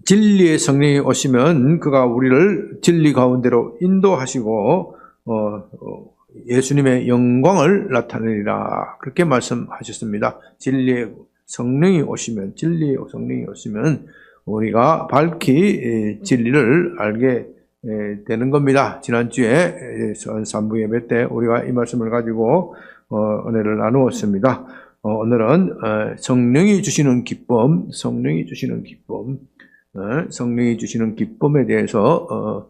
진리의 성령이 오시면 그가 우리를 진리 가운데로 인도하시고 예수님의 영광을 나타내리라. 그렇게 말씀하셨습니다. 진리의 성령이 오시면, 진리의 성령이 오시면 우리가 밝히 진리를 알게 되는 겁니다. 지난주에 3부 예배 때 우리가 이 말씀을 가지고 은혜를 나누었습니다. 오늘은 성령이 주시는 기쁨, 성령이 주시는 기쁨에 대해서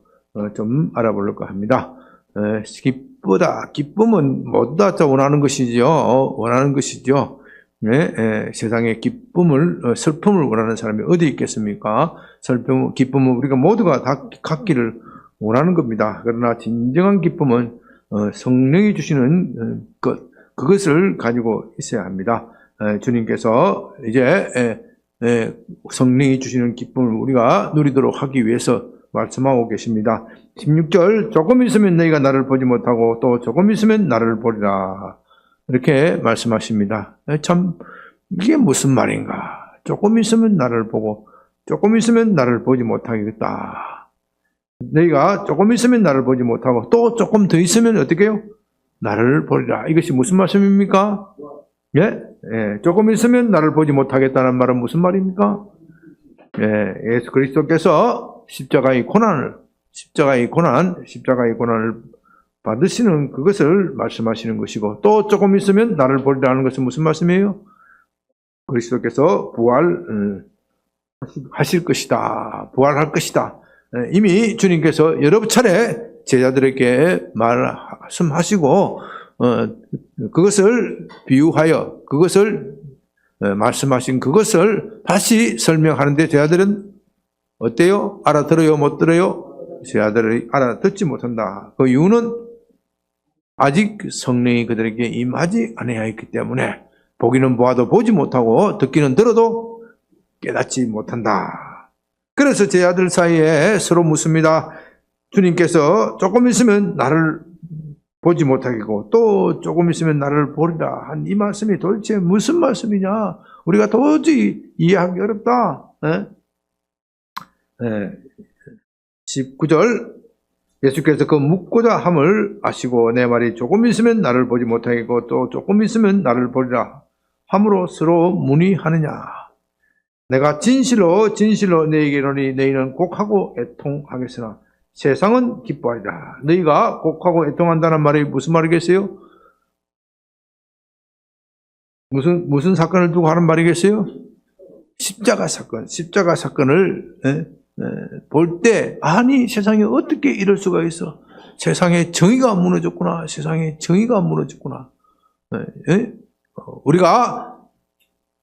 좀 알아보려고 합니다. 기쁨은 모두 다 원하는 것이죠. 세상에 슬픔을 원하는 사람이 어디 있겠습니까? 기쁨은 우리가 모두가 다 갖기를 원하는 겁니다. 그러나 진정한 기쁨은 성령이 주시는 그것을 가지고 있어야 합니다. 주님께서 이제 성령이 주시는 기쁨을 우리가 누리도록 하기 위해서 말씀하고 계십니다. 16절, 조금 있으면 너희가 나를 보지 못하고 또 조금 있으면 나를 보리라. 이렇게 말씀하십니다. 참 이게 무슨 말인가? 조금 있으면 나를 보고 조금 있으면 나를 보지 못하겠다. 너희가 조금 있으면 나를 보지 못하고 또 조금 더 있으면 어떻게 해요? 나를 보리라. 이것이 무슨 말씀입니까? 조금 있으면 나를 보지 못하겠다는 말은 무슨 말입니까? 예수 그리스도께서 십자가의 고난을 받으시는 그것을 말씀하시는 것이고, 또 조금 있으면 나를 보리라는 것은 무슨 말씀이에요? 그리스도께서 부활하실 것이다. 부활할 것이다. 이미 주님께서 여러 차례 제자들에게 말씀하시고 그것을 비유하여 그것을 말씀하신 그것을 다시 설명하는데 제자들은 어때요? 알아들어요? 못 들어요? 제자들이 알아듣지 못한다. 그 이유는 아직 성령이 그들에게 임하지 아니하였기 때문에 보기는 보아도 보지 못하고 듣기는 들어도 깨닫지 못한다. 그래서 제자들 사이에 서로 묻습니다. 주님께서 조금 있으면 나를 보지 못하겠고 또 조금 있으면 나를 보리라 한 이 말씀이 도대체 무슨 말씀이냐? 우리가 도저히 이해하기 어렵다. 19절, 예수께서 그 묻고자 함을 아시고 내 말이 조금 있으면 나를 보지 못하겠고 또 조금 있으면 나를 보리라 함으로 서로 문의하느냐. 내가 진실로 너희에게 이르노니 너희는 곡하고 애통하겠으나 세상은 기뻐하리라. 너희가 곡하고 애통한다는 말이 무슨 말이겠어요? 무슨 사건을 두고 하는 말이겠어요? 십자가 사건을 볼 때, 아니 세상에 어떻게 이럴 수가 있어? 세상에 정의가 무너졌구나. 우리가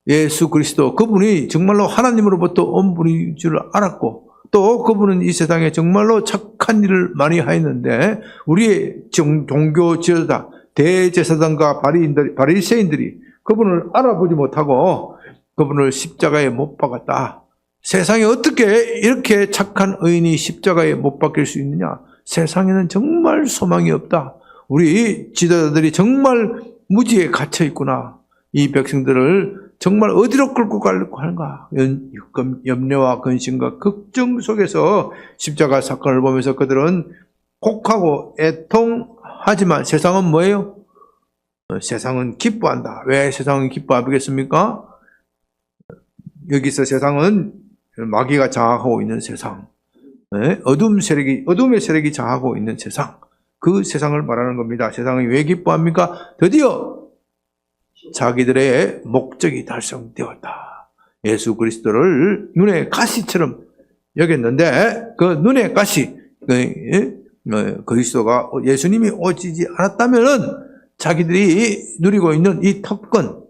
예수 그리스도 그분이 정말로 하나님으로부터 온 분인 줄 알았고 또 그분은 이 세상에 정말로 착한 일을 많이 하였는데 우리의 종교 지도자 대제사장과 바리새인들이 그분을 알아보지 못하고 그분을 십자가에 못 박았다. 세상에 어떻게 이렇게 착한 의인이 십자가에 못 박힐 수 있느냐? 세상에는 정말 소망이 없다. 우리 지도자들이 정말 무지에 갇혀 있구나. 이 백성들을 정말 어디로 끌고 가려고 하는가? 염려와 근심과 걱정 속에서 십자가 사건을 보면서 그들은 곡하고 애통하지만 세상은 뭐예요? 세상은 기뻐한다. 왜 세상은 기뻐하겠습니까? 여기서 세상은 마귀가 장악하고 있는 세상, 어둠의 세력이 장악하고 있는 세상, 그 세상을 말하는 겁니다. 세상이 왜 기뻐합니까? 드디어 자기들의 목적이 달성되었다. 예수 그리스도를 눈의 가시처럼 여겼는데 그 눈의 가시, 그리스도가 예수님이 오시지 않았다면은 자기들이 누리고 있는 이 특권,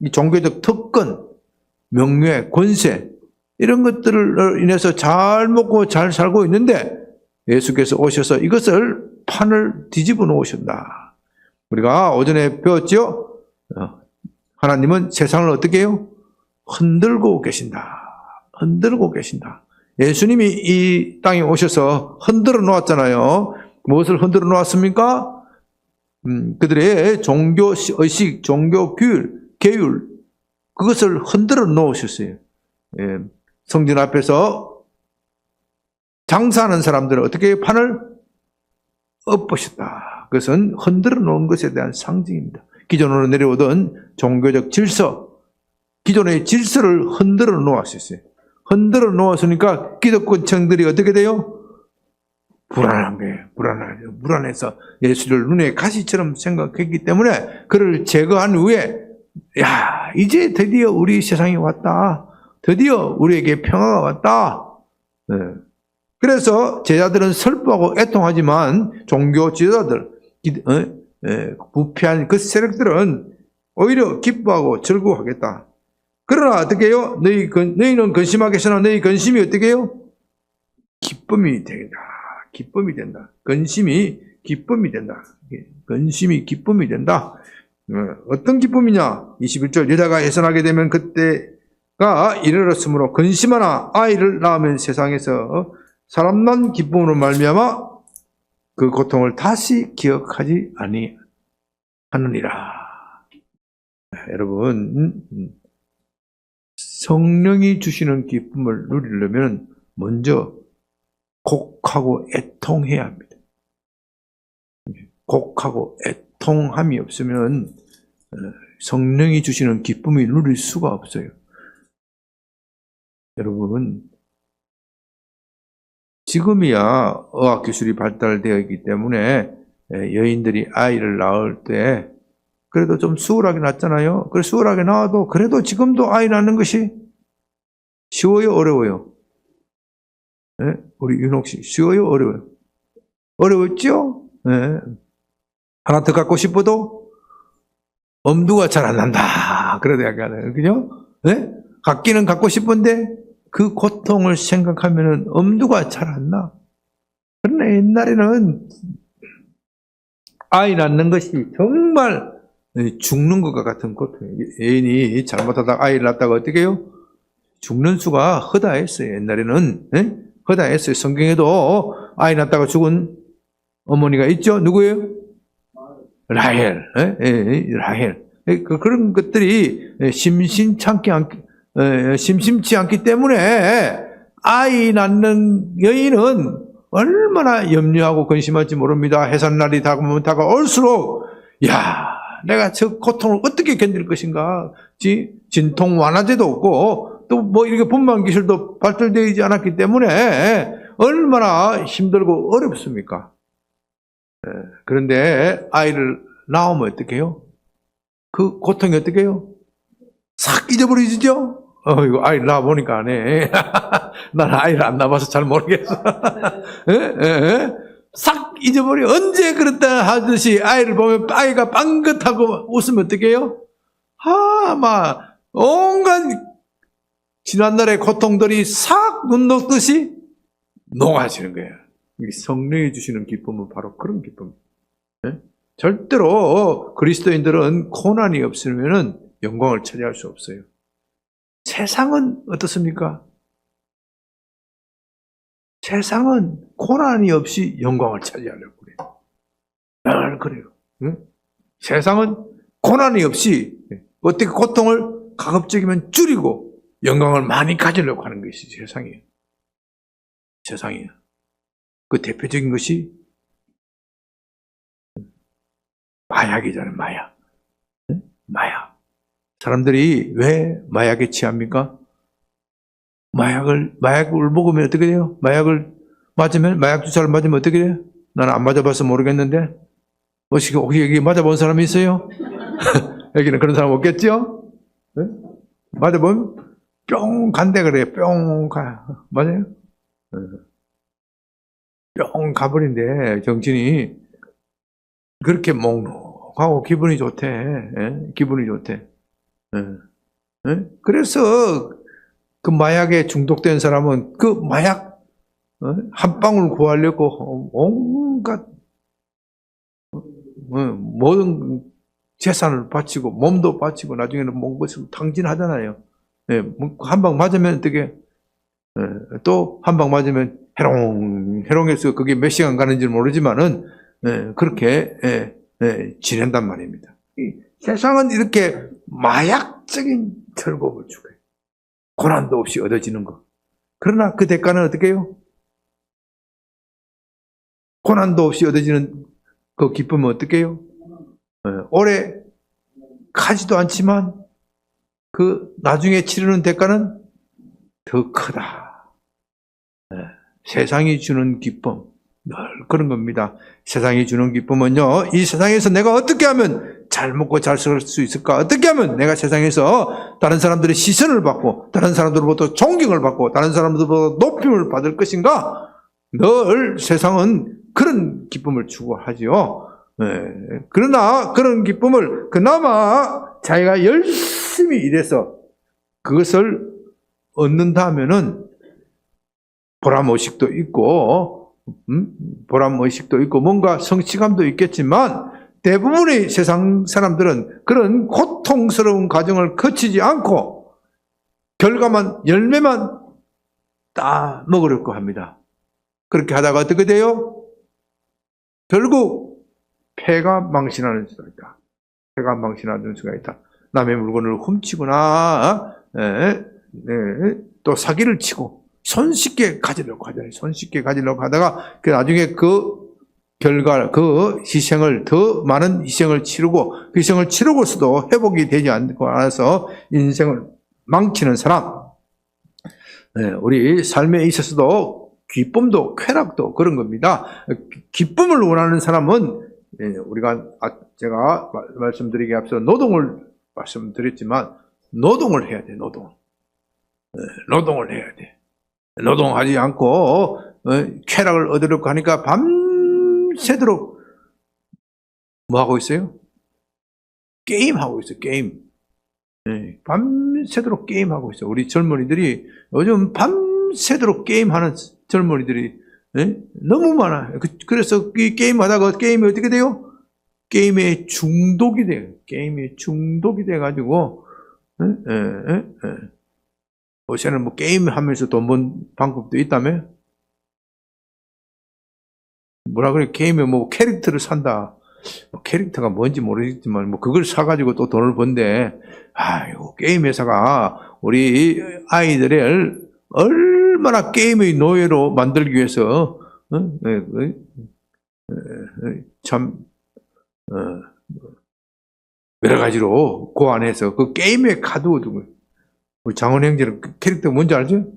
이 종교적 특권, 명예, 권세 이런 것들을 인해서 잘 먹고 잘 살고 있는데 예수께서 오셔서 이것을 판을 뒤집어 놓으신다. 우리가 오전에 배웠죠? 하나님은 세상을 어떻게 해요? 흔들고 계신다. 예수님이 이 땅에 오셔서 흔들어 놓았잖아요. 무엇을 흔들어 놓았습니까? 그들의 종교의식, 종교 계율, 그것을 흔들어 놓으셨어요. 성전 앞에서 장사하는 사람들은 어떻게 해요? 판을 엎으셨다. 그것은 흔들어 놓은 것에 대한 상징입니다. 기존으로 내려오던 종교적 질서, 기존의 질서를 흔들어 놓았었어요. 흔들어 놓았으니까 기득권층들이 어떻게 돼요? 불안한 거예요. 불안해서 예수를 눈에 가시처럼 생각했기 때문에 그를 제거한 후에 야, 이제 드디어 우리 세상이 왔다. 드디어 우리에게 평화가 왔다. 네. 그래서 제자들은 슬퍼하고 애통하지만 종교 지도자들, 부패한 그 세력들은 오히려 기뻐하고 즐거워하겠다. 그러나 어떻게 해요? 너희는 근심하겠으나 너희 근심이 어떻게 해요? 기쁨이 된다. 기쁨이 된다. 근심이 기쁨이 된다. 근심이 기쁨이 된다. 어떤 기쁨이냐? 21절 여자가 해산하게 되면 그때가 이르렀으므로 근심하나 아이를 낳으면 세상에서 사람 난 기쁨으로 말미암아 그 고통을 다시 기억하지 아니하느니라. 여러분, 성령이 주시는 기쁨을 누리려면 먼저 곡하고 애통해야 합니다. 곡하고 애통함이 없으면 성령이 주시는 기쁨이 누릴 수가 없어요. 여러분, 지금이야 의학기술이 발달되어 있기 때문에 여인들이 아이를 낳을 때 그래도 좀 수월하게 낳잖아요. 그래 수월하게 낳아도 그래도 지금도 아이 낳는 것이 쉬워요, 어려워요? 네? 우리 윤옥 씨, 쉬워요, 어려워요? 어려웠죠? 네. 하나 더 갖고 싶어도 엄두가 잘 안 난다. 그래도 약간, 그죠? 네? 갖기는 갖고 싶은데 그 고통을 생각하면 엄두가 잘 안 나. 그러나 옛날에는 아이 낳는 것이 정말 죽는 것과 같은 고통이에요. 애인이 잘못하다가 아이를 낳다가 어떻게 해요? 죽는 수가 허다했어요. 옛날에는. 네? 허다했어요. 성경에도 아이 낳다가 죽은 어머니가 있죠? 누구예요? 라헬. 네? 라헬. 그런 것들이 심심치 않기 때문에 아이 낳는 여인은 얼마나 염려하고 근심할지 모릅니다. 해산날이 다가올수록 야, 내가 저 고통을 어떻게 견딜 것인가. 진통 완화제도 없고 또 뭐 이렇게 분만 기술도 발달되지 않았기 때문에 얼마나 힘들고 어렵습니까? 그런데 아이를 낳으면 어떻게 해요? 그 고통이 어떻게 해요? 싹 잊어버리죠? 이거 아이를 낳아보니까 안 해. 나는 아이를 안 낳아봐서 잘 모르겠어. 싹 잊어버려. 언제 그랬다 하듯이 아이를 보면 아이가 빵긋하고 웃으면 어떻게 해요? 막 온갖 지난날의 고통들이 싹 눈 녹듯이 녹아지는 거예요. 성령이 주시는 기쁨은 바로 그런 기쁨. 절대로 그리스도인들은 고난이 없으면 영광을 차지할 수 없어요. 세상은 어떻습니까? 세상은 고난이 없이 영광을 차지하려고 그래요. 늘 그래요. 응? 세상은 고난이 없이 어떻게 고통을 가급적이면 줄이고 영광을 많이 가지려고 하는 것이 세상이에요. 세상이에요. 그 대표적인 것이 마약이잖아요. 마약. 응? 마약. 사람들이 왜 마약에 취합니까? 마약을 먹으면 어떻게 돼요? 마약을 맞으면, 마약 주사를 맞으면 어떻게 돼요? 나는 안 맞아봐서 모르겠는데. 혹시 여기 맞아본 사람이 있어요? 여기는 그런 사람 없겠죠? 네? 맞아보면 뿅 간대 그래요. 뿅 가. 맞아요? 뿅 가버린데 정신이 그렇게 몽롱하고 기분이 좋대. 예? 기분이 좋대. 예? 예? 그래서 그 마약에 중독된 사람은 그 마약 한 방울 구하려고 온갖 모든 재산을 바치고 몸도 바치고 나중에는 먼 것을 탕진하잖아요. 예, 한 방 맞으면 어떻게 또 한 방 맞으면 해롱해서 그게 몇 시간 가는지 모르지만은 그렇게 지낸단 말입니다. 세상은 이렇게 마약적인 즐거움을 주고요. 고난도 없이 얻어지는 것. 그러나 그 대가는 어떻게 해요? 고난도 없이 얻어지는 그 기쁨은 어떻게 해요? 오래 가지도 않지만 그 나중에 치르는 대가는 더 크다. 세상이 주는 기쁨, 늘 그런 겁니다. 세상이 주는 기쁨은요, 이 세상에서 내가 어떻게 하면 잘 먹고 잘 살 수 있을까? 어떻게 하면 내가 세상에서 다른 사람들의 시선을 받고, 다른 사람들로부터 존경을 받고, 다른 사람들로부터 높임을 받을 것인가? 늘 세상은 그런 기쁨을 추구하지요. 그러나 그런 기쁨을 그나마 자기가 열심히 일해서 그것을 얻는다 하면은 보람의식도 있고, 보람의식도 있고, 뭔가 성취감도 있겠지만, 대부분의 세상 사람들은 그런 고통스러운 과정을 거치지 않고, 결과만, 열매만 딱 먹으려고 합니다. 그렇게 하다가 어떻게 돼요? 결국, 폐가 망신하는 수가 있다. 폐가 망신하는 수가 있다. 남의 물건을 훔치거나, 또 사기를 치고, 손쉽게 가지려고 하잖아요. 손쉽게 가지려고 하다가, 나중에 그 결과, 그 희생을, 더 많은 희생을 치르고, 그 희생을 치르고서도 회복이 되지 않고 나서 인생을 망치는 사람. 우리 삶에 있어서도 기쁨도 쾌락도 그런 겁니다. 기쁨을 원하는 사람은, 제가 말씀드리기 앞서 노동을 말씀드렸지만, 노동을 해야 돼, 노동. 노동을 해야 돼. 노동하지 않고 쾌락을 얻으려고 하니까 밤새도록 뭐 하고 있어요? 게임하고 있어요. 게임. 밤새도록 게임하고 있어요. 우리 젊은이들이 요즘 밤새도록 게임하는 젊은이들이 너무 많아요. 그래서 이 게임하다가 게임이 어떻게 돼요? 게임에 중독이 돼요. 게임에 중독이 돼가지고 요새는 뭐 게임하면서 돈 번 방법도 있다며? 뭐라 그래? 게임에 뭐 캐릭터를 산다. 캐릭터가 뭔지 모르겠지만 뭐 그걸 사가지고 또 돈을 번대. 아이고, 게임 회사가 우리 아이들을 얼마나 게임의 노예로 만들기 위해서 참 여러 가지로 고안해서 그 게임에 가두어두고. 우리 장원 형제는 캐릭터 뭔지 알죠?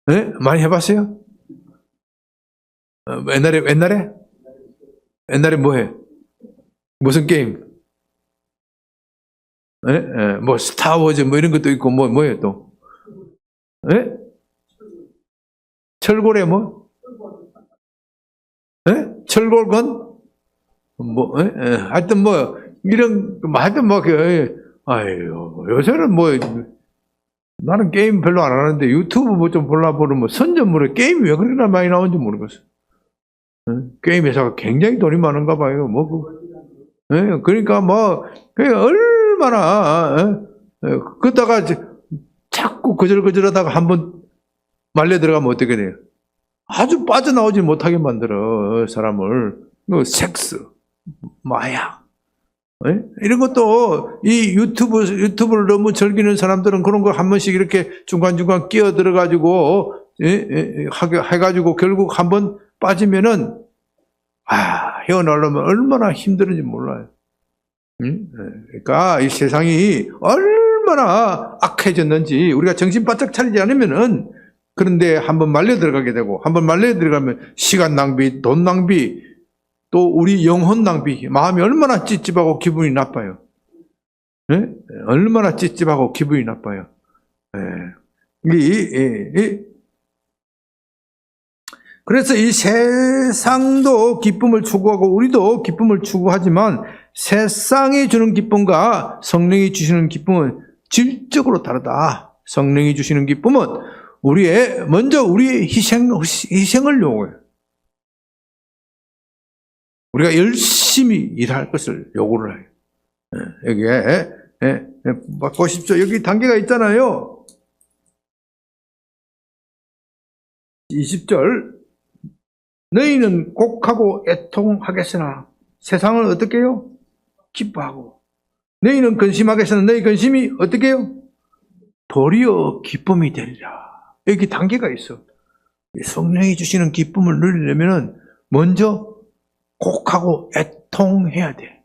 네? 많이 해봤어요? 옛날에 뭐 해? 무슨 게임? 뭐 스타워즈 뭐 이런 것도 있고 뭐예요 또? 철골에 뭐? 철골건? 뭐? 하여튼 뭐 이런 하여튼 뭐 아유 요새는 뭐 나는 게임 별로 안 하는데 유튜브 뭐 좀 보려면 뭐 선전물에 게임이 왜 그렇게 많이 나오는지 모르겠어. 게임 회사가 굉장히 돈이 많은가 봐요. 그러니까 얼마나 그러다가 자꾸 거절거절하다가 한번 말려 들어가면 어떻게 돼요? 아주 빠져나오지 못하게 만들어 사람을. 섹스, 마약. 이런 것도 이 유튜브를 너무 즐기는 사람들은 그런 거 한 번씩 이렇게 중간중간 끼어 들어가지고 해가지고 결국 한번 빠지면은 헤어나오려면 얼마나 힘들은지 몰라요. 그러니까 이 세상이 얼마나 악해졌는지 우리가 정신 바짝 차리지 않으면은 그런데 한번 말려 들어가게 되고 한번 말려 들어가면 시간 낭비, 돈 낭비, 또 우리 영혼 낭비, 마음이 얼마나 찝찝하고 기분이 나빠요. 얼마나 찝찝하고 기분이 나빠요. 그래서 이 세상도 기쁨을 추구하고 우리도 기쁨을 추구하지만 세상이 주는 기쁨과 성령이 주시는 기쁨은 질적으로 다르다. 성령이 주시는 기쁨은 먼저 우리의 희생을 요구해요. 우리가 열심히 일할 것을 요구를 해요. 여기에 보십시오. 여기 단계가 있잖아요. 20절 너희는 곡하고 애통하겠으나 세상을 어떻게 해요? 기뻐하고 너희는 근심하겠으나 너희 근심이 어떻게 해요? 도리어 기쁨이 되리라. 여기 단계가 있어. 성령이 주시는 기쁨을 누리려면 먼저 곡하고 애통해야 돼.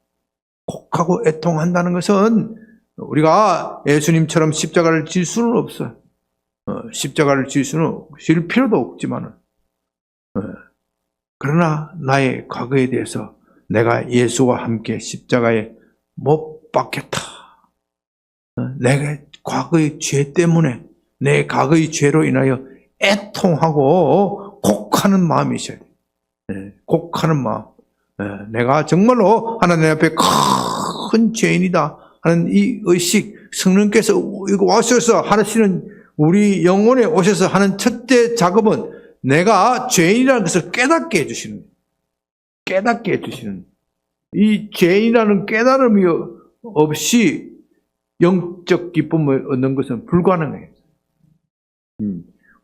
곡하고 애통한다는 것은 우리가 예수님처럼 십자가를 질 수는 없어. 십자가를 질 필요도 없지만은. 그러나 나의 과거에 대해서 내가 예수와 함께 십자가에 못 박혔다. 내가 과거의 죄 때문에 내 과거의 죄로 인하여 애통하고 곡하는 마음이 있어야 돼. 곡하는 마음. 내가 정말로 하나님 앞에 큰 죄인이다 하는 이 의식, 성령께서 이거 와셔서 하시는, 우리 영혼에 오셔서 하는 첫째 작업은 내가 죄인이라는 것을 깨닫게 해주시는, 깨닫게 해주시는, 이 죄인이라는 깨달음이 없이 영적 기쁨을 얻는 것은 불가능해요.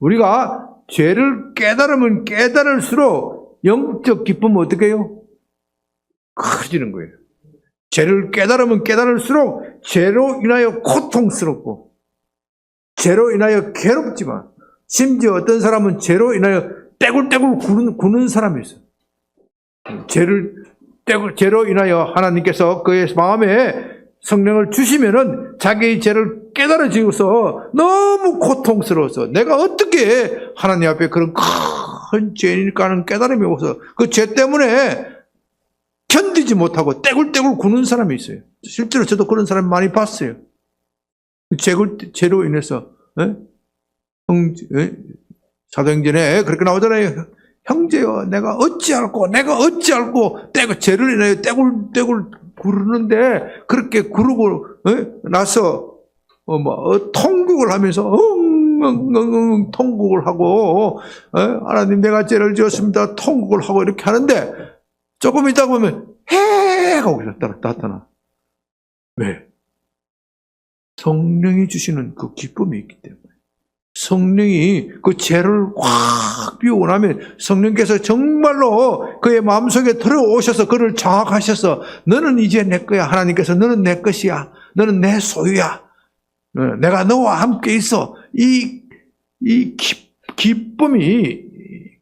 우리가 죄를 깨달으면 깨달을수록 영적 기쁨은 어떻게 해요? 커지는 거예요. 죄를 깨달으면 깨달을수록 죄로 인하여 고통스럽고 죄로 인하여 괴롭지만, 심지어 어떤 사람은 죄로 인하여 떼굴떼굴 구는 사람이 있어요. 죄로 인하여 하나님께서 그의 마음에 성령을 주시면은 자기의 죄를 깨달아지고서 너무 고통스러워서 내가 어떻게 하나님 앞에 그런 큰 죄인일까 하는 깨달음이 오서 그 죄 때문에 견디지 못하고 떼굴떼굴 구는 사람이 있어요. 실제로 저도 그런 사람 많이 봤어요. 죄로 인해서. 사도행전에 그렇게 나오잖아요. 형제여, 내가 어찌 알고 죄를 인하여 떼굴떼굴 구르는데, 그렇게 구르고 나서 통곡을 하면서 통곡을 하고, 하나님 내가 죄를 지었습니다 통곡을 하고 이렇게 하는데, 조금 있다 보면 헤 하고 나타나. 왜? 성령이 주시는 그 기쁨이 있기 때문에. 성령이 그 죄를 확 비우고 나면 성령께서 정말로 그의 마음속에 들어오셔서 그를 장악하셔서 너는 이제 내 거야. 하나님께서 너는 내 것이야. 너는 내 소유야. 내가 너와 함께 있어. 이 기쁨이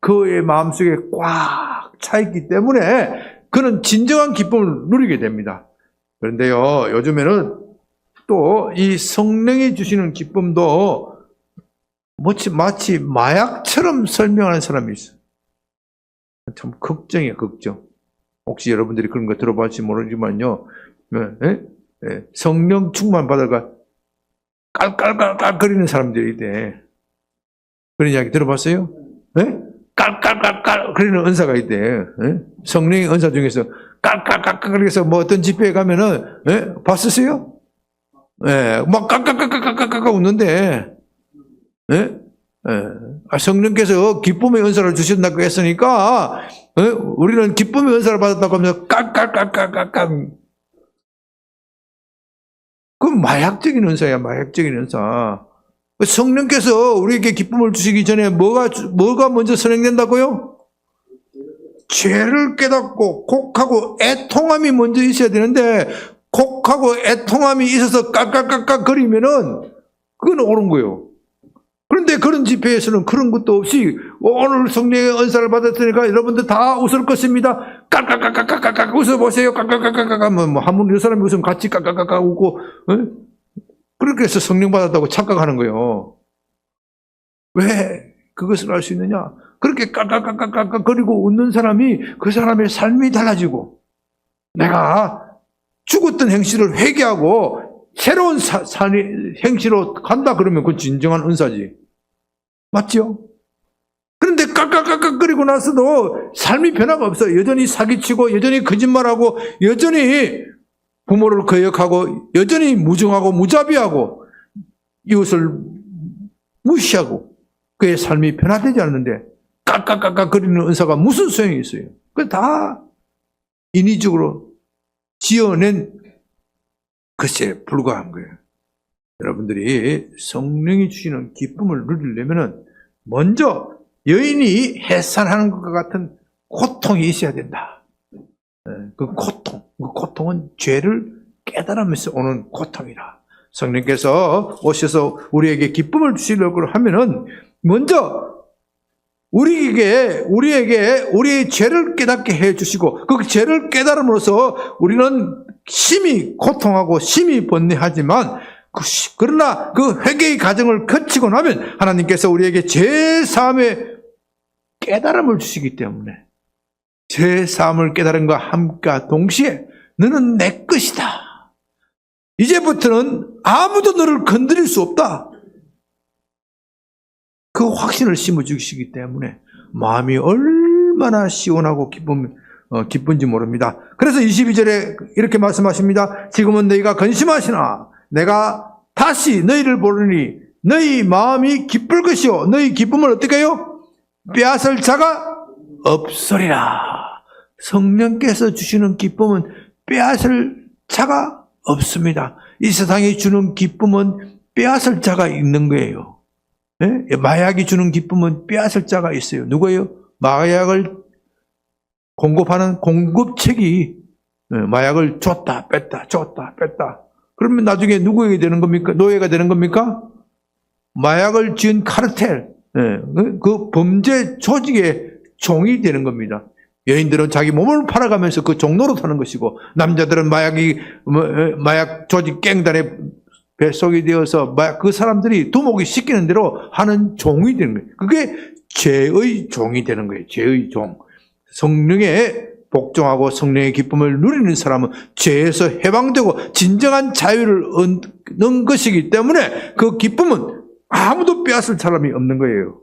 그의 마음속에 꽉 차있기 때문에 그는 진정한 기쁨을 누리게 됩니다. 그런데요, 요즘에는 또 이 성령이 주시는 기쁨도 마치 마약처럼 설명하는 사람이 있어요. 참 걱정이에요, 걱정. 혹시 여러분들이 그런 거 들어볼지 모르지만요, 성령 충만 받아가 깔깔깔깔거리는 사람들이 있대. 그런 이야기 들어봤어요? 깔깔깔깔거리는 은사가 있대. 성령의 은사 중에서 깔깔깔깔거리면서 뭐 어떤 집회에 가면은, 봤으세요? 막 깔깔깔깔깔깔 웃는데, 성령께서 기쁨의 은사를 주신다고 했으니까, 우리는 기쁨의 은사를 받았다고 하면서 깔깔깔깔깔깔. 그건 마약적인 은사야, 마약적인 은사. 성령께서 우리에게 기쁨을 주시기 전에 뭐가 먼저 선행된다고요? 죄를 깨닫고 곡하고 애통함이 먼저 있어야 되는데, 곡하고 애통함이 있어서 깔깔깔깔 거리면은 그건 옳은 거예요. 그런데 그런 집회에서는 그런 것도 없이 오늘 성령의 은사를 받았으니까 여러분들 다 웃을 것입니다. 깔깔깔깔깔깔 웃어보세요. 깔깔깔깔깔 뭐 한번 이 사람이 웃으면 같이 깔깔깔깔 웃고, 그렇게 해서 성령 받았다고 착각하는 거예요. 왜 그것을 알 수 있느냐? 그렇게 깔깔깔깔깔 거리고 웃는 사람이 그 사람의 삶이 달라지고, 내가 죽었던 행실을 회개하고 새로운 행실로 간다 그러면 그건 진정한 은사지. 맞죠? 그런데 깔깔깔깔거리고 나서도 삶이 변화가 없어요. 여전히 사기치고, 여전히 거짓말하고, 여전히 부모를 거역하고, 여전히 무정하고 무자비하고, 이웃을 무시하고, 그의 삶이 변화되지 않는데 깔깔깔깔거리는 은사가 무슨 소용이 있어요? 그게 다 인위적으로 지어낸 것에 불과한 거예요. 여러분들이 성령이 주시는 기쁨을 누리려면 먼저 여인이 해산하는 것과 같은 고통이 있어야 된다. 그 고통은 죄를 깨달으면서 오는 고통이다. 성령께서 오셔서 우리에게 기쁨을 주시려고 하면은 먼저 우리에게 우리의 죄를 깨닫게 해 주시고 그 죄를 깨달음으로써 우리는 심히 고통하고 심히 번뇌하지만 그러나 그 회개의 과정을 거치고 나면 하나님께서 우리에게 죄사함의 깨달음을 주시기 때문에 죄사함을 깨달음과 함께 동시에 너는 내 것이다. 이제부터는 아무도 너를 건드릴 수 없다. 그 확신을 심어주시기 때문에 마음이 얼마나 시원하고 기쁜지 모릅니다. 그래서 22절에 이렇게 말씀하십니다. 지금은 너희가 근심하시나 내가 다시 너희를 보르니 너희 마음이 기쁠 것이요 너희 기쁨을 어떻게 해요? 빼앗을 자가 없으리라. 성령께서 주시는 기쁨은 빼앗을 자가 없습니다. 이 세상이 주는 기쁨은 빼앗을 자가 있는 거예요. 네? 마약이 주는 기쁨은 빼앗을 자가 있어요. 누구예요? 마약을 공급하는 공급책이 마약을 줬다 뺐다 줬다 뺐다. 그러면 나중에 누구에게 되는 겁니까? 노예가 되는 겁니까? 마약을 지은 카르텔, 그 범죄 조직의 종이 되는 겁니다. 여인들은 자기 몸을 팔아가면서 그 종로로 사는 것이고 남자들은 마약 조직 갱단의 뱃속이 되어서 그 사람들이 두목이 시키는 대로 하는 종이 되는 거예요. 그게 죄의 종이 되는 거예요. 죄의 종. 성령에 복종하고 성령의 기쁨을 누리는 사람은 죄에서 해방되고 진정한 자유를 얻는 것이기 때문에 그 기쁨은 아무도 빼앗을 사람이 없는 거예요.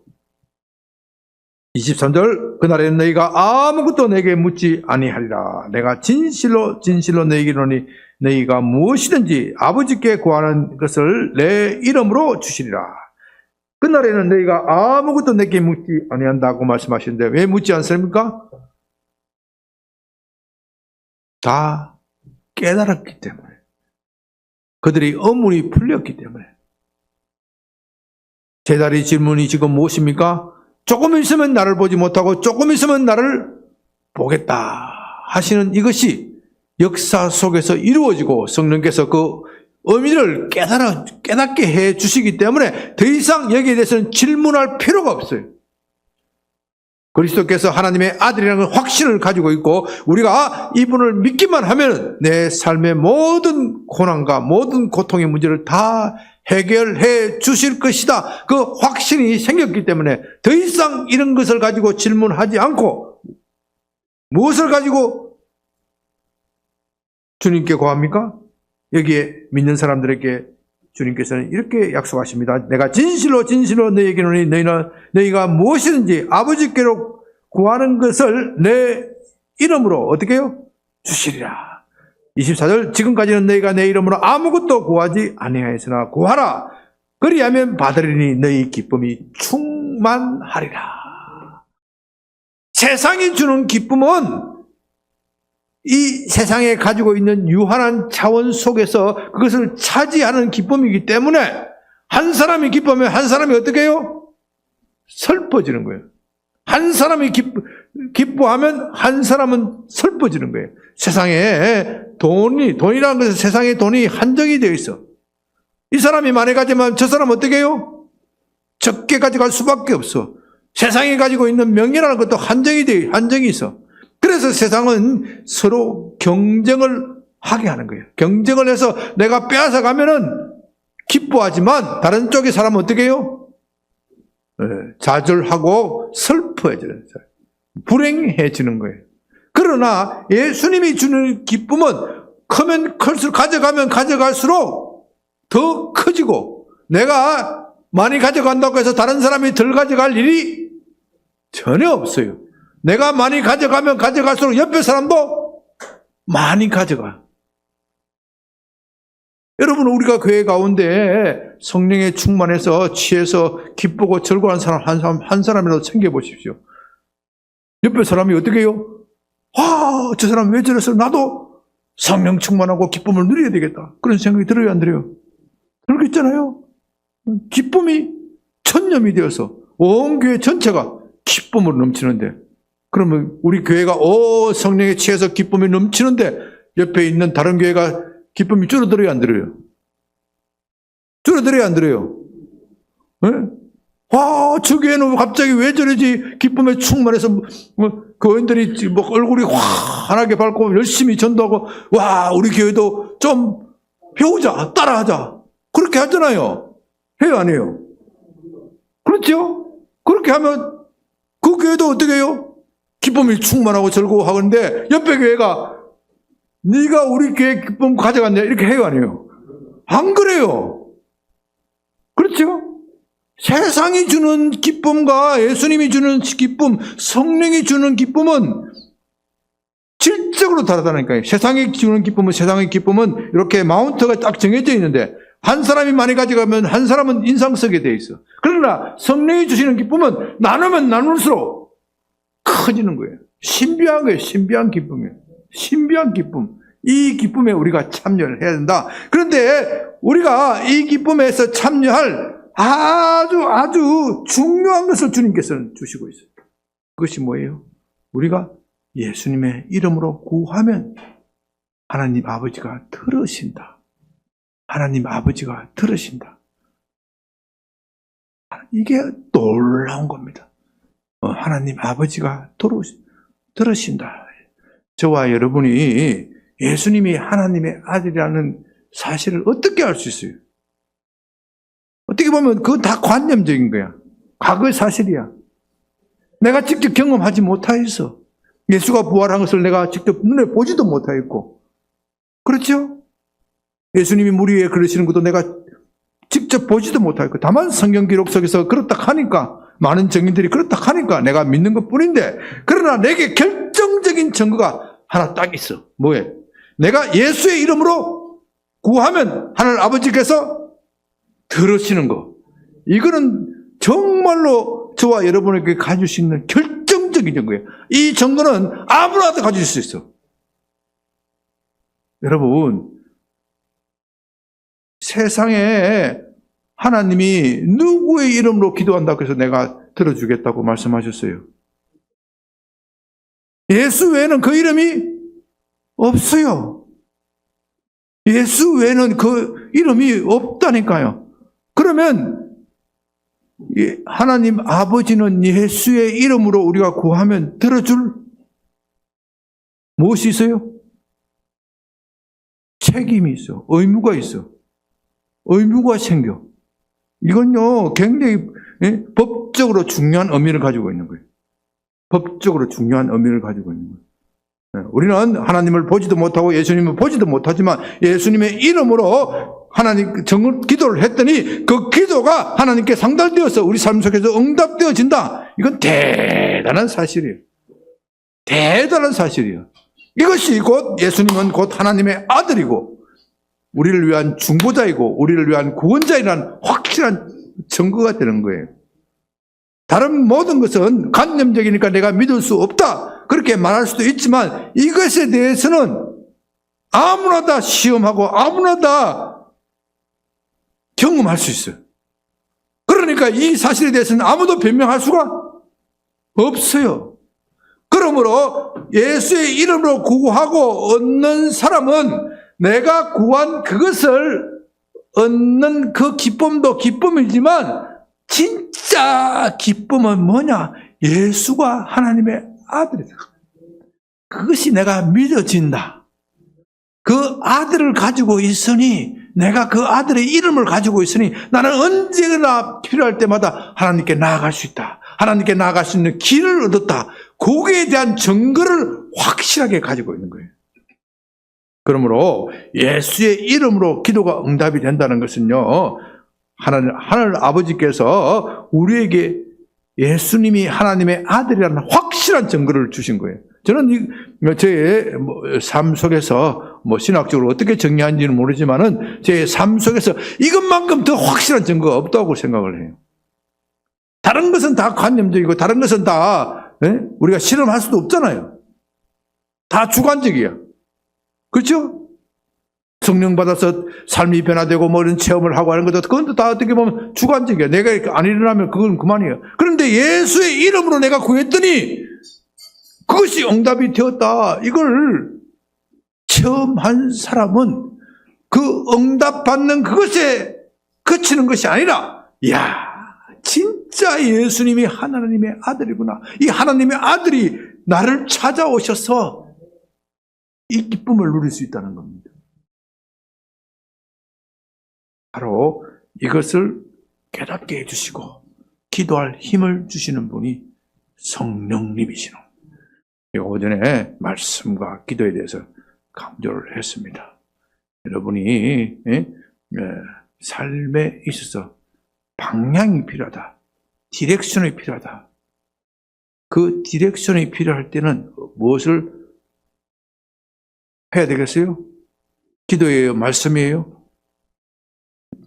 23절 그날에는 너희가 아무것도 내게 묻지 아니하리라. 내가 진실로 진실로 너희에게 이르노니 너희가 무엇이든지 아버지께 구하는 것을 내 이름으로 주시리라. 그날에는 너희가 아무것도 내게 묻지 아니한다고 말씀하시는데 왜 묻지 않습니까? 다 깨달았기 때문에. 그들이 의문이 풀렸기 때문에. 제 다리 질문이 지금 무엇입니까? 조금 있으면 나를 보지 못하고 조금 있으면 나를 보겠다 하시는 이것이 역사 속에서 이루어지고 성령께서 그 의미를 깨닫게 해 주시기 때문에 더 이상 여기에 대해서는 질문할 필요가 없어요. 그리스도께서 하나님의 아들이라는 확신을 가지고 있고 우리가 이분을 믿기만 하면 내 삶의 모든 고난과 모든 고통의 문제를 다 해결해 주실 것이다. 그 확신이 생겼기 때문에 더 이상 이런 것을 가지고 질문하지 않고 무엇을 가지고 주님께 구합니까? 여기에 믿는 사람들에게 주님께서는 이렇게 약속하십니다. 내가 진실로 진실로 너희에게 이르노니 너희가 무엇이든지 아버지께로 구하는 것을 내 이름으로 어떻게 해요? 주시리라. 24절 지금까지는 너희가 내 이름으로 아무것도 구하지 아니하였으나 구하라. 그리하면 받으리니 너희 기쁨이 충만하리라. 세상이 주는 기쁨은 이 세상에 가지고 있는 유한한 차원 속에서 그것을 차지하는 기쁨이기 때문에 한 사람이 기쁘면 한 사람이 어떻게 해요? 슬퍼지는 거예요. 한 사람이 기뻐하면 한 사람은 슬퍼지는 거예요. 세상에 돈이라는 것은 세상에 돈이 한정이 되어 있어. 이 사람이 많이 가지면 저 사람 어떻게 해요? 적게 가져갈 수밖에 없어. 세상에 가지고 있는 명예라는 것도 한정이 있어. 그래서 세상은 서로 경쟁을 하게 하는 거예요. 경쟁을 해서 내가 빼앗아 가면은 기뻐하지만 다른 쪽의 사람은 어떻게 해요? 좌절하고 슬퍼해지는 거예요. 불행해지는 거예요. 그러나 예수님이 주는 기쁨은 크면 클수록 가져가면 가져갈수록 더 커지고 내가 많이 가져간다고 해서 다른 사람이 덜 가져갈 일이 전혀 없어요. 내가 많이 가져가면 가져갈수록 옆에 사람도 많이 가져가. 여러분 우리가 교회 가운데 성령에 충만해서 취해서 기쁘고 즐거워하는 사람 한 사람이라도 챙겨보십시오. 옆에 사람이 어떻게 해요? 저 사람 왜 저랬어? 나도 성령 충만하고 기쁨을 누려야 되겠다. 그런 생각이 들어요, 안 들어요? 그렇겠잖아요. 기쁨이 천념이 되어서 온 교회 전체가 기쁨으로 넘치는데 그러면 우리 교회가 성령에 취해서 기쁨이 넘치는데 옆에 있는 다른 교회가 기쁨이 줄어들어요, 안 들어요? 줄어들어요, 안 들어요? 네? 와, 저 교회는 갑자기 왜 저러지? 기쁨에 충만해서 교인들이 얼굴이 환하게 밝고 열심히 전도하고, 와, 우리 교회도 좀 배우자, 따라하자. 그렇게 하잖아요. 해요, 안 해요? 그렇죠? 그렇게 하면 그 교회도 어떻게 해요? 기쁨이 충만하고 즐거워하는데 옆에 교회가 네가 우리 교회 기쁨 가져갔냐? 이렇게 해요, 안 해요? 안 그래요. 그렇죠? 세상이 주는 기쁨과 예수님이 주는 기쁨, 성령이 주는 기쁨은 질적으로 다르다니까요. 세상이 주는 기쁨은 이렇게 마운트가 딱 정해져 있는데 한 사람이 많이 가져가면 한 사람은 인상 쓰게 돼 있어. 그러나 성령이 주시는 기쁨은 나누면 나눌수록 커지는 거예요. 신비한 거예요. 신비한 기쁨이에요. 신비한 기쁨. 이 기쁨에 우리가 참여를 해야 된다. 그런데 우리가 이 기쁨에서 참여할 아주 중요한 것을 주님께서는 주시고 있어요. 그것이 뭐예요? 우리가 예수님의 이름으로 구하면 하나님 아버지가 들으신다. 하나님 아버지가 들으신다. 이게 놀라운 겁니다. 하나님 아버지가 들으신다. 저와 여러분이 예수님이 하나님의 아들이라는 사실을 어떻게 알 수 있어요? 어떻게 보면 그건 다 관념적인 거야. 과거의 사실이야. 내가 직접 경험하지 못하여서 예수가 부활한 것을 내가 직접 눈에 보지도 못하였고, 그렇죠? 예수님이 물 위에 걸으시는 것도 내가 직접 보지도 못하였고, 다만 성경 기록 속에서 그렇다 하니까, 많은 증인들이 그렇다 하니까 내가 믿는 것 뿐인데, 그러나 내게 결정적인 증거가 하나 딱 있어. 뭐예요? 내가 예수의 이름으로 구하면 하늘 아버지께서 들으시는 거. 이거는 정말로 저와 여러분에게 가질 수 있는 결정적인 증거예요. 이 증거는 아무나도 가질 수 있어. 여러분, 세상에 하나님이 누구의 이름으로 기도한다고 해서 내가 들어주겠다고 말씀하셨어요? 예수 외에는 그 이름이 없어요. 예수 외에는 그 이름이 없다니까요. 그러면 하나님 아버지는 예수의 이름으로 우리가 구하면 들어줄 무엇이 있어요? 책임이 있어. 의무가 있어. 의무가 생겨. 이건요, 굉장히 법적으로 중요한 의미를 가지고 있는 거예요. 법적으로 중요한 의미를 가지고 있는 거예요. 우리는 하나님을 보지도 못하고 예수님을 보지도 못하지만 예수님의 이름으로 하나님 기도를 했더니 그 기도가 하나님께 상달되어서 우리 삶 속에서 응답되어진다. 이건 대단한 사실이에요. 대단한 사실이에요. 이것이 곧 예수님은 곧 하나님의 아들이고 우리를 위한 중보자이고 우리를 위한 구원자이라는 확실한 증거가 되는 거예요. 다른 모든 것은 관념적이니까 내가 믿을 수 없다. 그렇게 말할 수도 있지만 이것에 대해서는 아무나 다 시험하고 아무나 다 경험할 수 있어요. 그러니까 이 사실에 대해서는 아무도 변명할 수가 없어요. 그러므로 예수의 이름으로 구하고 얻는 사람은 내가 구한 그것을 얻는 그 기쁨도 기쁨이지만 진짜 기쁨은 뭐냐? 예수가 하나님의 아들이다. 그것이 내가 믿어진다. 그 아들을 가지고 있으니 내가 그 아들의 이름을 가지고 있으니 나는 언제나 필요할 때마다 하나님께 나아갈 수 있다. 하나님께 나아갈 수 있는 길을 얻었다. 거기에 대한 증거를 확실하게 가지고 있는 거예요. 그러므로 예수의 이름으로 기도가 응답이 된다는 것은요, 하늘 아버지께서 우리에게 예수님이 하나님의 아들이라는 확실한 증거를 주신 거예요. 저는 제 삶 속에서 신학적으로 어떻게 정리하는지는 모르지만은 제 삶 속에서 이것만큼 더 확실한 증거가 없다고 생각을 해요. 다른 것은 다 관념적이고 다른 것은 다 우리가 실험할 수도 없잖아요. 다 주관적이야. 그렇죠? 성령 받아서 삶이 변화되고 뭐 이런 체험을 하고 하는 것도 그건 다 어떻게 보면 주관적이야. 내가 안 일어나면 그건 그만이에요. 그런데 예수의 이름으로 내가 구했더니 그것이 응답이 되었다. 이걸 체험한 사람은 그 응답받는 그것에 그치는 것이 아니라, 이야, 진짜 진짜 예수님이 하나님의 아들이구나. 이 하나님의 아들이 나를 찾아오셔서 이 기쁨을 누릴 수 있다는 겁니다. 바로 이것을 깨닫게 해주시고 기도할 힘을 주시는 분이 성령님이시노. 오전에 말씀과 기도에 대해서 강조를 했습니다. 여러분이 삶에 있어서 방향이 필요하다. 디렉션이 필요하다. 그 디렉션이 필요할 때는 무엇을 해야 되겠어요? 기도예요? 말씀이에요?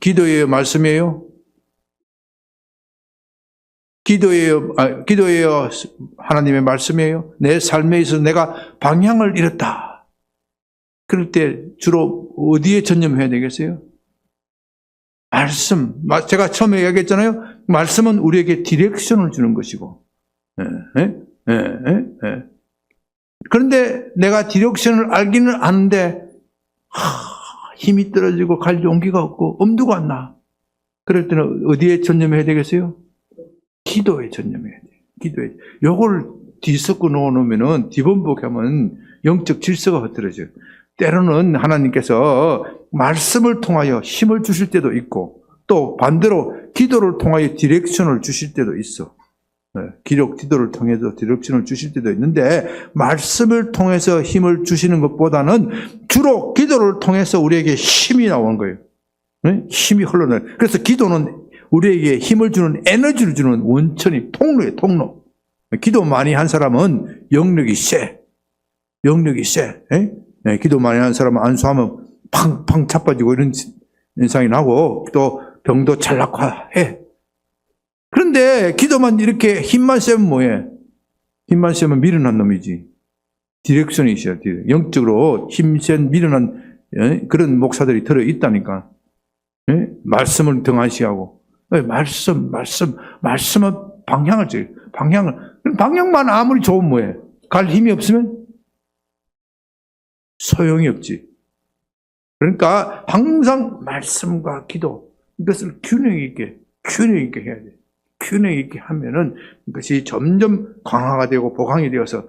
기도예요? 말씀이에요? 기도예요? 하나님의 말씀이에요? 내 삶에 있어서 내가 방향을 잃었다. 그럴 때 주로 어디에 전념해야 되겠어요? 말씀. 제가 처음에 이야기했잖아요. 말씀은 우리에게 디렉션을 주는 것이고. 그런데 내가 디렉션을 알기는 아는데 힘이 떨어지고 갈 용기가 없고 엄두가 안 나. 그럴 때는 어디에 전념해야 되겠어요? 기도에 전념해야 돼요. 기도에. 요걸 뒤섞어 놓으면은 뒤범벅하면 영적 질서가 흐트러져요. 때로는 하나님께서 말씀을 통하여 힘을 주실 때도 있고 또 반대로 기도를 통하여 디렉션을 주실 때도 있어. 기도를 통해서 디렉션을 주실 때도 있는데 말씀을 통해서 힘을 주시는 것보다는 주로 기도를 통해서 우리에게 힘이 나오는 거예요. 힘이 흘러나요. 그래서 기도는 우리에게 힘을 주는 에너지를 주는 원천이 통로예요. 통로. 기도 많이 한 사람은 영력이 세. 영력이 세. 기도 많이 한 사람은 안수하면 팡팡 자빠지고 이런 현상이 나고 또 병도 잘 낙화해. 그런데 기도만 이렇게 힘만 세면 뭐해? 힘만 세면 미련한 놈이지. 디렉션이 있어야 돼요. 영적으로 힘센 미련한 그런 목사들이 들어있다니까. 말씀을 등한시하고. 말씀은 방향을 줘요. 방향만 아무리 좋으면 뭐해? 갈 힘이 없으면 소용이 없지. 그러니까 항상 말씀과 기도 이것을 균형 있게 해야 돼. 균형 있게 하면은 그것이 점점 강화가 되고 보강이 되어서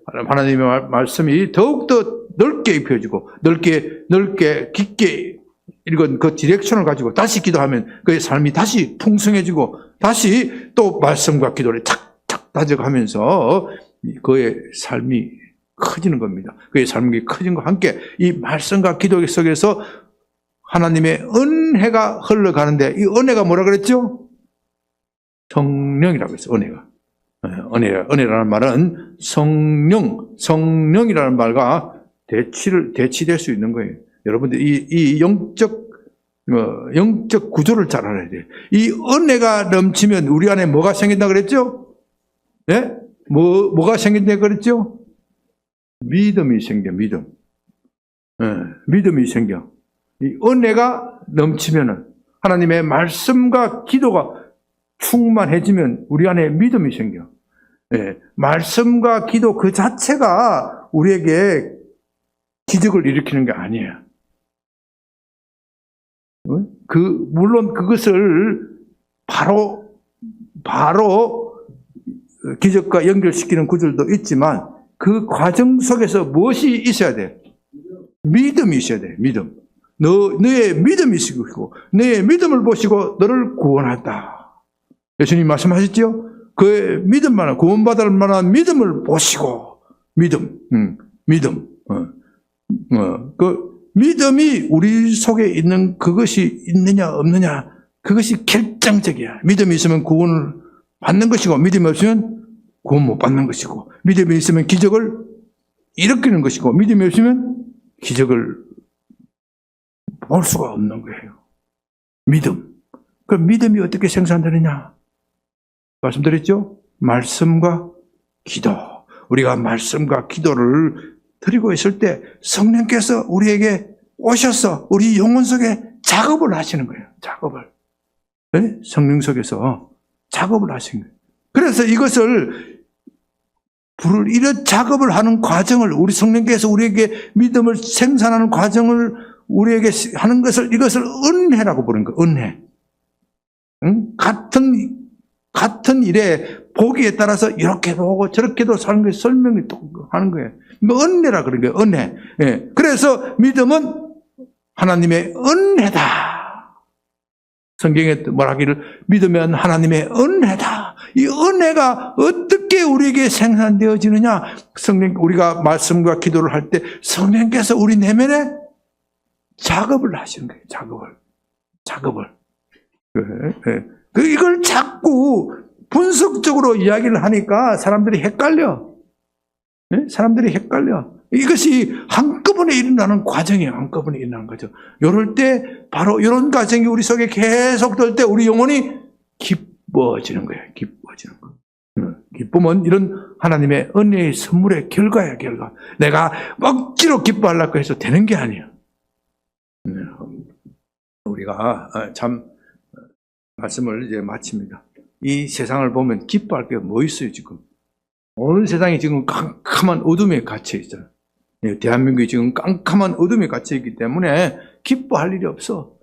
하나님의 말씀이 더욱더 넓게 입혀지고 넓게 깊게 이건 그 디렉션을 가지고 다시 기도하면 그의 삶이 다시 풍성해지고 다시 또 말씀과 기도를 착착 다져가면서 그의 삶이 커지는 겁니다. 그의 삶이 커진 것과 함께 이 말씀과 기도 속에서 하나님의 은혜가 흘러가는데 이 은혜가 뭐라 그랬죠? 성령이라고 했어요. 은혜라는 말은 성령이라는 말과 대치될 수 있는 거예요. 여러분들 이 영적 구조를 잘 알아야 돼요. 이 은혜가 넘치면 우리 안에 뭐가 생긴다 그랬죠? 예? 뭐가 생긴다 그랬죠? 믿음이 생겨, 믿음. 믿음이 생겨. 이 은혜가 넘치면은 하나님의 말씀과 기도가 충만해지면 우리 안에 믿음이 생겨. 말씀과 기도 그 자체가 우리에게 기적을 일으키는 게 아니에요. 물론 그것을 바로 기적과 연결시키는 구절도 있지만 그 과정 속에서 무엇이 있어야 돼? 믿음이 있어야 돼. 믿음. 너의 믿음이 있고 너의 믿음을 보시고 너를 구원한다. 예수님 말씀하셨죠? 그의 믿음만한 구원받을 만한 믿음을 보시고 믿음. 그 믿음이 우리 속에 있는 그것이 있느냐 없느냐 그것이 결정적이야. 믿음이 있으면 구원을 받는 것이고 믿음이 없으면 구원 못 받는 것이고 믿음이 있으면 기적을 일으키는 것이고 믿음이 없으면 기적을 볼 수가 없는 거예요. 믿음. 그 믿음이 어떻게 생산되느냐? 말씀드렸죠? 말씀과 기도. 우리가 말씀과 기도를 드리고 있을 때 성령께서 우리에게 오셔서 우리 영혼 속에 작업을 하시는 거예요. 작업을. 네? 성령 속에서 작업을 하시는 거예요. 그래서 이것을 이런 작업을 하는 과정을 우리 성령께서 우리에게 믿음을 생산하는 과정을 우리에게 하는 것을 이것을 은혜라고 부르는 거예요. 은혜. 응? 같은 같은 일에 보기에 따라서 이렇게도 하고 저렇게도 사는 게 설명이 또 하는 거예요. 뭐 은혜라 그런 거예요. 은혜. 예. 그래서 믿음은 하나님의 은혜다. 성경에 말하기를 믿으면 하나님의 은혜다. 이 은혜가 어떻게 우리에게 생산되어지느냐? 우리가 말씀과 기도를 할 때 성령께서 우리 내면에 작업을 하시는 거예요. 작업을. 이걸 자꾸 분석적으로 이야기를 하니까 사람들이 헷갈려. 사람들이 헷갈려. 이것이 한꺼번에 일어나는 과정이에요. 한꺼번에 일어나는 거죠. 이럴 때 바로 이런 과정이 우리 속에 계속 될 때 우리 영혼이 기뻐지는 거예요. 기뻐지는 거. 기쁨은 이런 하나님의 은혜의 선물의 결과야, 결과. 내가 억지로 기뻐하려고 해서 되는 게 아니에요. 우리가 참 말씀을 이제 마칩니다. 이 세상을 보면 기뻐할 게 뭐 있어요, 지금? 온 세상이 지금 깜깜한 어둠에 갇혀 있어요. 대한민국이 지금 깜깜한 어둠에 갇혀 있기 때문에 기뻐할 일이 없어.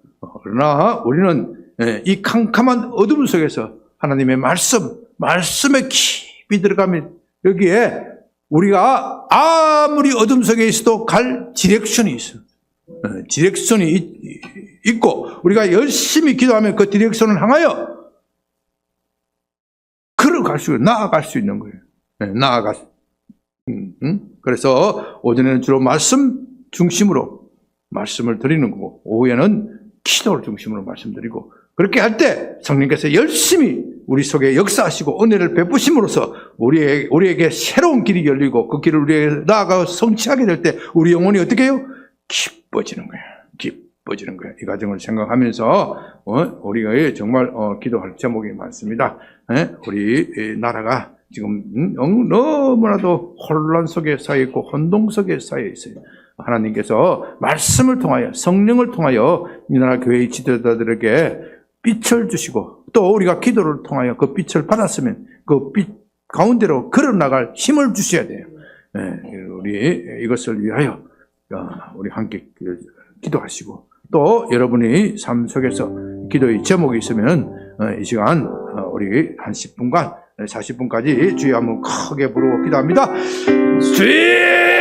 그러나 우리는 이 캄캄한 어둠 속에서 하나님의 말씀에 깊이 들어가면 여기에 우리가 아무리 어둠 속에 있어도 갈 디렉션이 있어. 디렉션이 있고 우리가 열심히 기도하면 그 디렉션을 향하여 걸어갈 수, 나아갈 수 있는 거예요. 나아갈 수. 그래서 오전에는 주로 말씀 중심으로 말씀을 드리는 거고 오후에는 기도를 중심으로 말씀드리고 그렇게 할 때 성령께서 열심히 우리 속에 역사하시고 은혜를 베푸심으로써 우리에게 새로운 길이 열리고 그 길을 우리에게 나아가 성취하게 될 때 우리 영혼이 어떻게 해요? 기뻐지는 거예요. 기뻐지는 거예요. 이 과정을 생각하면서 우리가 정말 기도할 제목이 많습니다. 우리 나라가 지금 너무나도 혼란 속에 쌓여 있고 혼동 속에 쌓여 있어요. 하나님께서 말씀을 통하여 성령을 통하여 이 나라 교회의 지도자들에게 빛을 주시고 또 우리가 기도를 통하여 그 빛을 받았으면 그 빛 가운데로 걸어나갈 힘을 주셔야 돼요. 우리 이것을 위하여 우리 함께 기도하시고 또 여러분이 삶 속에서 기도의 제목이 있으면 이 시간 우리 한 10분간 40분까지 주여 한번 크게 부르고 기도합니다. 주여!